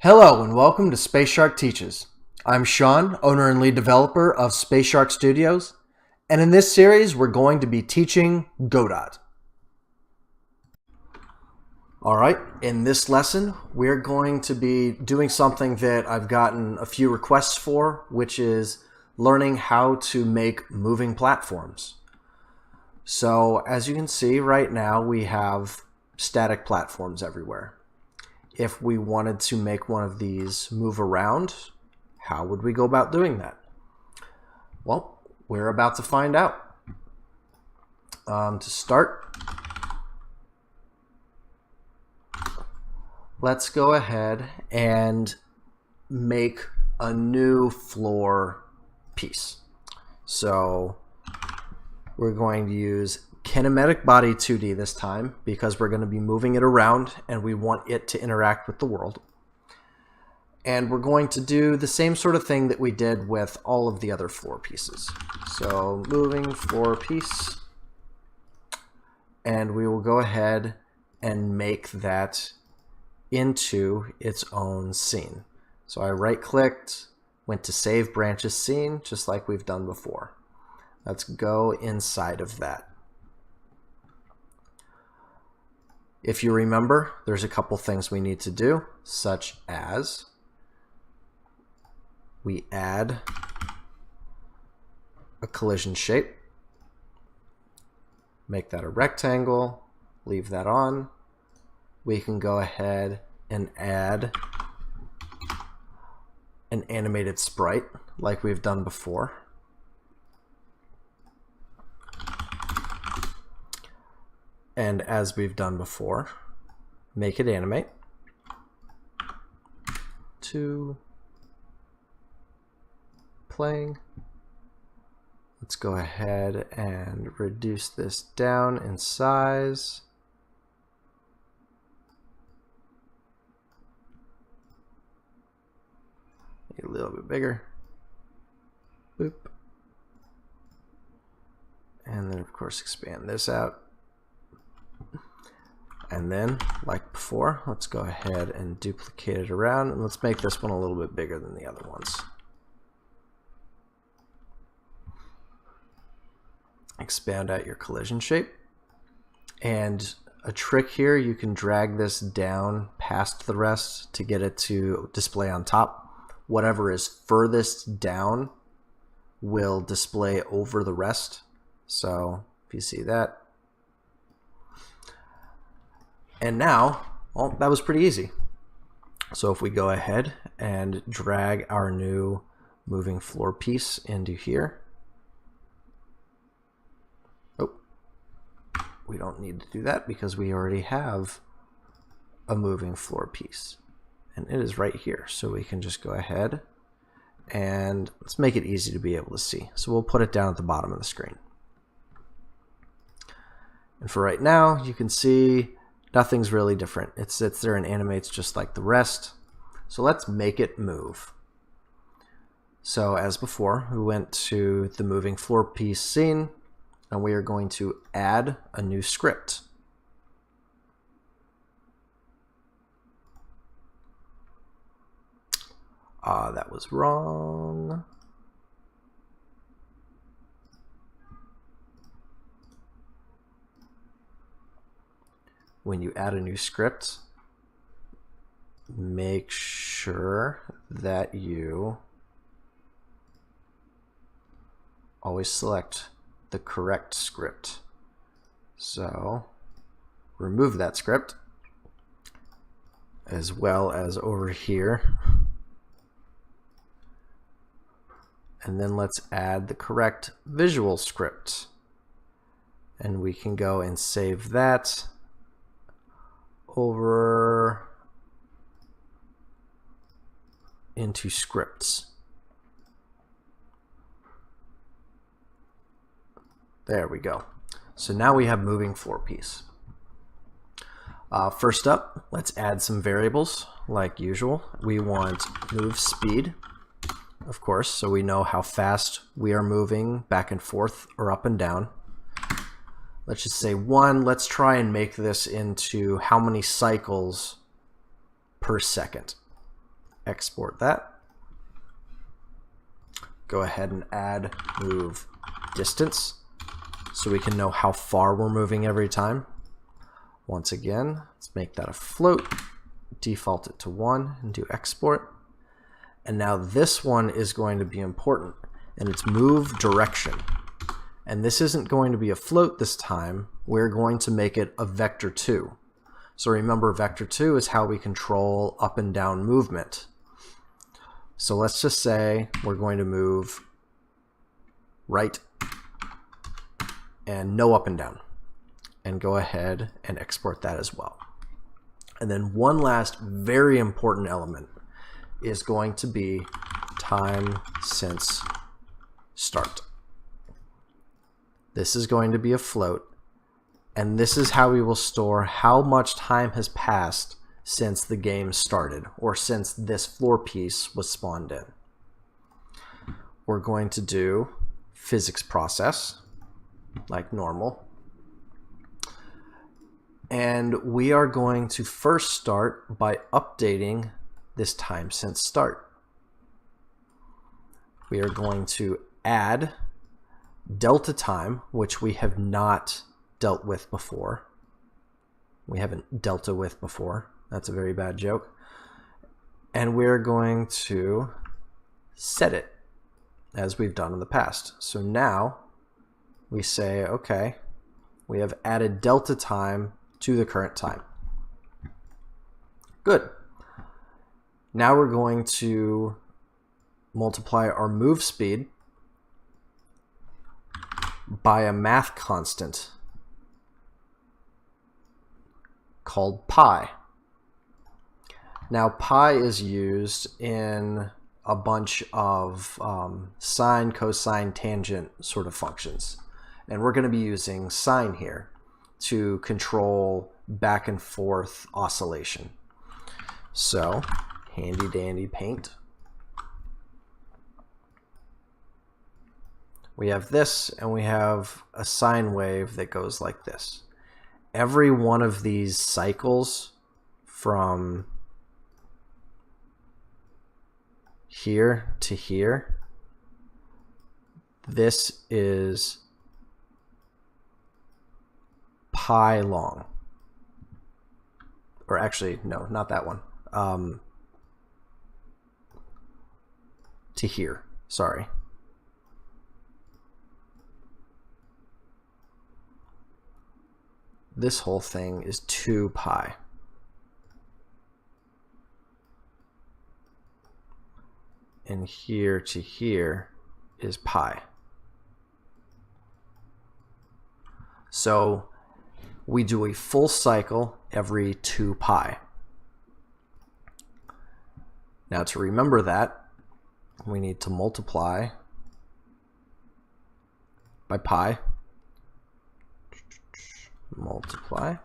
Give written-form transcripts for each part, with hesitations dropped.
Hello and welcome to Space Shark Teaches. I'm Sean, owner and lead developer of Space Shark Studios, and in this series we're going to be teaching Godot. Alright, in this lesson we're going to be doing something that I've gotten a few requests for, which is learning how to make moving platforms. So as you can see right now we have static platforms everywhere. If we wanted to make one of these move around, how would we go about doing that? Well, we're about to find out. To start, let's go ahead and make a new floor piece. So we're going to use kinematic body 2D this time because we're going to be moving it around and we want it to interact with the world. And we're going to do the same sort of thing that we did with all of the other floor pieces. So moving floor piece, and we will go ahead and make that into its own scene. So I right-clicked, went to Save Branches Scene, just like we've done before. Let's go inside of that. If you remember, there's a couple things we need to do, such as we add a collision shape, make that a rectangle, leave that on. We can go ahead and add an animated sprite like we've done before. And as we've done before, make it animate to playing. Let's go ahead and reduce this down in size. Make it a little bit bigger. Boop. And then of course expand this out. And then, like before, let's go ahead and duplicate it around, and let's make this one a little bit bigger than the other ones. Expand out your collision shape. And a trick here, you can drag this down past the rest to get it to display on top. Whatever is furthest down will display over the rest. So, if you see that. And now, well, that was pretty easy. So if we go ahead and drag our new moving floor piece into here. Oh, we don't need to do that because we already have a moving floor piece. And it is right here. So we can just go ahead and let's make it easy to be able to see. So we'll put it down at the bottom of the screen. And for right now, you can see nothing's really different. It sits there and animates just like the rest. So let's make it move. So as before, we went to the moving floor piece scene, and we are going to add a new script. That was wrong. When you add a new script, make sure that you always select the correct script. So remove that script, as well as over here. And then let's add the correct visual script. And we can go and save that over into scripts. There we go. So now we have moving floor piece. First up, let's add some variables like usual. We want move speed, of course, so we know how fast we are moving back and forth or up and down. Let's just say 1. Let's try and make this into how many cycles per second. export that. Go ahead and add move distance so we can know how far we're moving every time. Once again, let's make that a float, default it to 1, and do export. And now this one is going to be important, and it's move direction. And this isn't going to be a float this time. We're going to make it a vector 2. So remember, vector 2 is how we control up and down movement. So let's just say we're going to move right and no up and down. And go ahead and export that as well. And then one last very important element is going to be time since start. This is going to be a float, and this is how we will store how much time has passed since the game started, or since this floor piece was spawned in. We're going to do physics process, like normal. And we are going to first start by updating this time since start. We are going to add delta time, which we have not dealt with before. We haven't delta with before. That's a very bad joke. And we're going to set it as we've done in the past. So now we say, okay, we have added delta time to the current time. Good. Now we're going to multiply our move speed by a math constant called pi. Now pi is used in a bunch of sine, cosine, tangent sort of functions. And we're going to be using sine here to control back and forth oscillation. So handy dandy paint. We have this, and we have a sine wave that goes like this. Every one of these cycles from here to here, this is pi long. Or actually, no, not that one. To here, sorry. This whole thing is 2 pi. And here to here is pi. So we do a full cycle every 2 pi. Now to remember that, we need to multiply by pi. Multiply.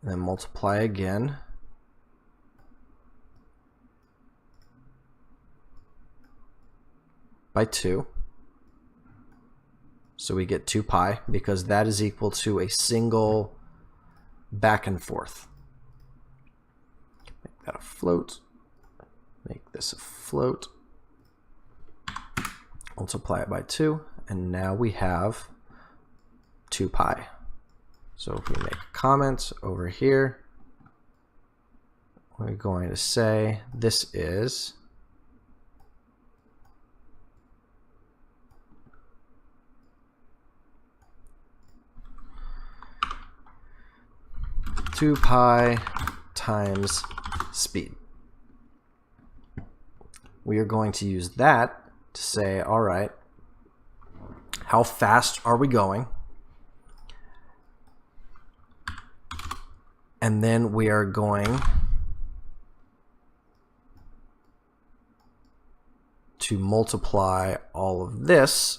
And then multiply again. By 2. So we get 2 pi because that is equal to a single back and forth. Make that a float. Make this a float. Multiply it by 2. And now we have 2 pi. So if we make a comment over here, we're going to say this is 2 pi times speed. We are going to use that to say, all right, how fast are we going? And then we are going to multiply all of this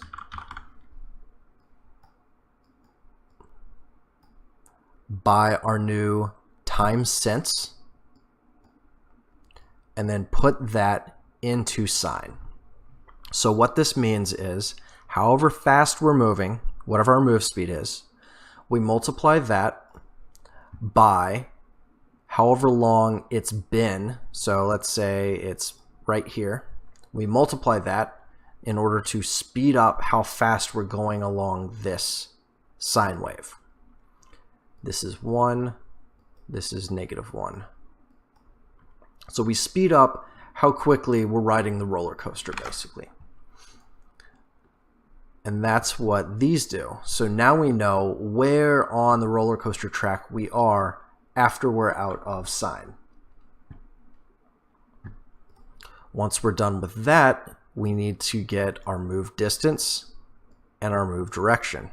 by our new time since, and then put that into sine. So what this means is, however fast we're moving, whatever our move speed is. We multiply that by however long it's been. So let's say it's right here. We multiply that in order to speed up how fast we're going along this sine wave. This is 1, this is -1. So we speed up how quickly we're riding the roller coaster, basically. And that's what these do. So now we know where on the roller coaster track we are after we're out of sine. Once we're done with that, we need to get our move distance and our move direction.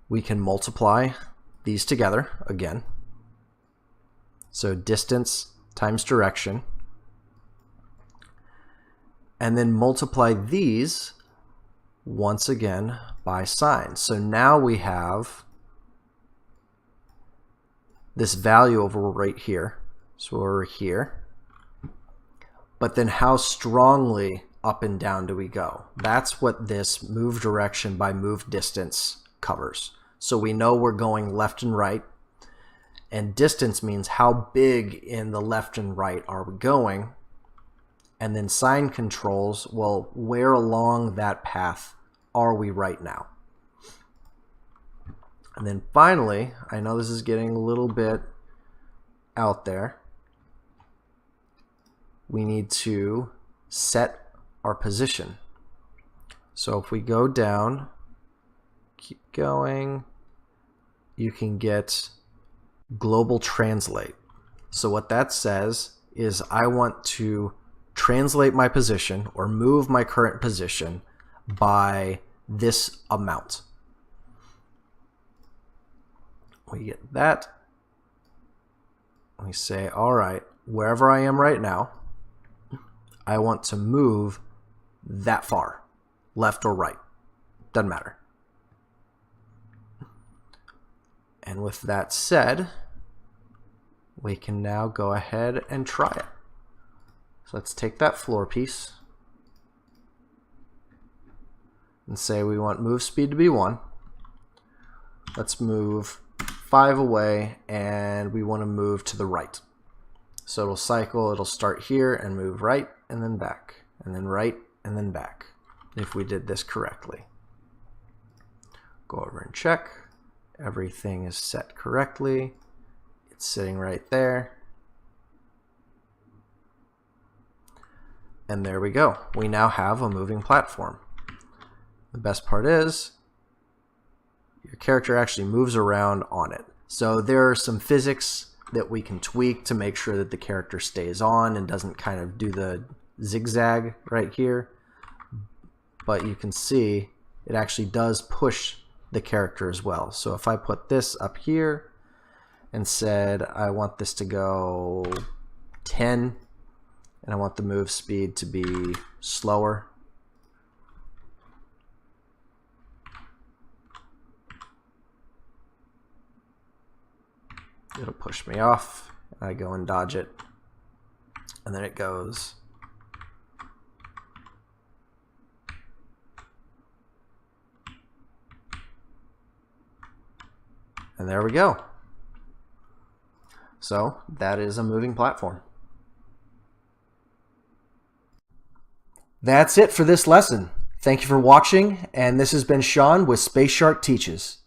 We can multiply these together again. So distance times direction. And then multiply these once again by sine. So now we have this value over right here. So we're here. But then how strongly up and down do we go? That's what this move direction by move distance covers. So we know we're going left and right. And distance means how big in the left and right are we going. And then sine controls, well, where along that path are we right now? And then finally, I know this is getting a little bit out there, we need to set our position. So if we go down, keep going, you can get global translate. So what that says is I want to translate my position or move my current position by this amount. We get that. We say, all right, wherever I am right now, I want to move that far, left or right, doesn't matter. And with that said, we can now go ahead and try it. So let's take that floor piece and say we want move speed to be 1. Let's move 5 away and we want to move to the right. So it'll cycle, it'll start here and move right and then back, and then right and then back, if we did this correctly. Go over and check. Everything is set correctly. It's sitting right there. And there we go. We now have a moving platform. The best part is your character actually moves around on it. So there are some physics that we can tweak to make sure that the character stays on and doesn't kind of do the zigzag right here. But you can see it actually does push the character as well. So if I put this up here and said I want this to go 10 and I want the move speed to be slower, it'll push me off. I go and dodge it, and then it goes. And there we go. So that is a moving platform. That's it for this lesson. Thank you for watching, and this has been Sean with Space Shark Teaches.